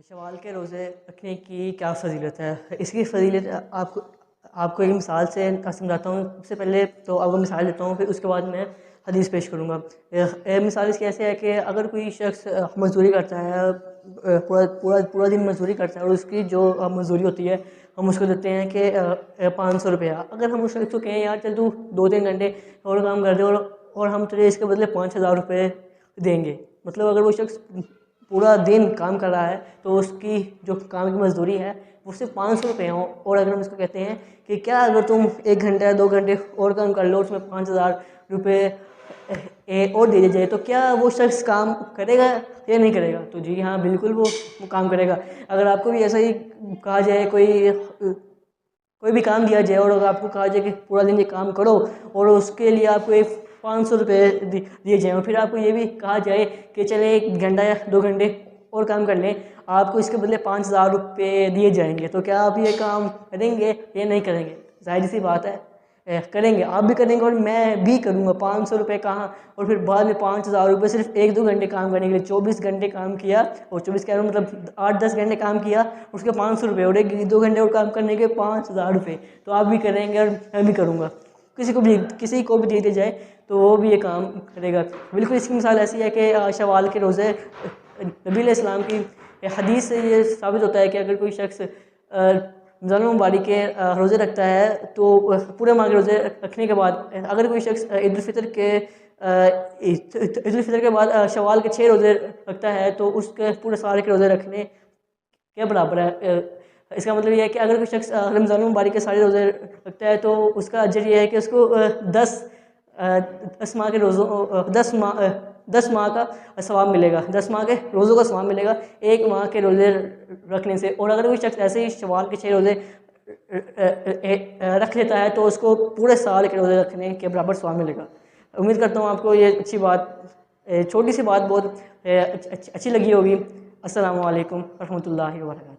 شوال کے روزے رکھنے کی کیا فضیلت ہے؟ اس کی فضیلت آپ کو ایک مثال سے سمجھاتا ہوں. سب سے پہلے تو آپ کو مثال دیتا ہوں، پھر اس کے بعد میں حدیث پیش کروں گا. مثال اس کی ایسے ہے کہ اگر کوئی شخص مزدوری کرتا ہے، پورا دن مزدوری کرتا ہے، اور اس کی جو مزدوری ہوتی ہے ہم اس کو دیتے ہیں کہ 500 روپیہ. اگر ہم اس شخص کو کہیں یار چل تو 2-3 گھنٹے اور کام کر دے اور ہم تجھے اس کے بدلے 5000 روپے دیں گے، مطلب اگر وہ شخص پورا دن کام کر رہا ہے تو اس کی جو کام کی مزدوری ہے وہ صرف 500 روپے ہوں. اور اگر ہم اس کو کہتے ہیں کہ کیا اگر تم 1 گھنٹہ 2 گھنٹے اور کام کر لو، اس میں 5000 روپے اور دے جائے، تو کیا وہ شخص کام کرے گا یا نہیں کرے گا؟ تو جی ہاں، بالکل وہ کام کرے گا. اگر آپ کو بھی ایسا ہی کہا جائے، کوئی بھی کام دیا جائے اور اگر آپ کو کہا جائے کہ پورا دن یہ کام کرو اور اس کے لیے آپ کو 500 روپے دیے جائیں، اور پھر آپ کو یہ بھی کہا جائے کہ چلے 1 گھنٹہ یا 2 گھنٹے اور کام کر لیں، آپ کو اس کے بدلے 5000 روپے دیے جائیں گے، تو کیا آپ یہ کام کریں گے یا نہیں کریں گے؟ ظاہر سی بات ہے کریں گے. آپ بھی کریں گے اور میں بھی کروں گا. 500 روپے کہاں، اور پھر بعد میں 5000 روپے صرف 1-2 گھنٹے کام کرنے کے لیے. 24 گھنٹے کام کیا، اور 24 کہہ رہا ہوں مطلب 8-10 گھنٹے کام کیا، اس کے 500 روپے، اور 1-2 گھنٹے اور کام کرنے کے 5000 روپے. تو آپ بھی کریں گے اور میں بھی کروں گا. کسی کو بھی دے جائے تو وہ بھی یہ کام کرے گا. بالکل اس کی مثال ایسی ہے کہ شوال کے روزے، نبی علیہ السلام کی حدیث سے یہ ثابت ہوتا ہے کہ اگر کوئی شخص رمضان المبارک کے روزے رکھتا ہے تو پورے ماہ کے روزے رکھنے کے بعد اگر کوئی شخص عید الفطر کے بعد شوال کے 6 روزے رکھتا ہے تو اس کے پورے سال کے روزے رکھنے کے برابر ہے. اس کا مطلب یہ ہے کہ اگر کوئی شخص رمضان المبارک کے سارے روزے رکھتا ہے تو اس کا اجر یہ ہے کہ اس کو 10 ماہ کے روزوں 10 ماہ کا ثواب ملے گا. 10 ماہ کے روزوں کا ثواب ملے گا 1 ماہ کے روزے رکھنے سے. اور اگر کوئی شخص ایسے ہی شوال کے 6 روزے رکھ لیتا ہے تو اس کو پورے سال کے روزے رکھنے کے برابر ثواب ملے گا. امید کرتا ہوں آپ کو یہ اچھی بات، چھوٹی سی بات بہت اچھی لگی ہوگی. السلام علیکم ورحمۃ اللہ وبرکاتہ.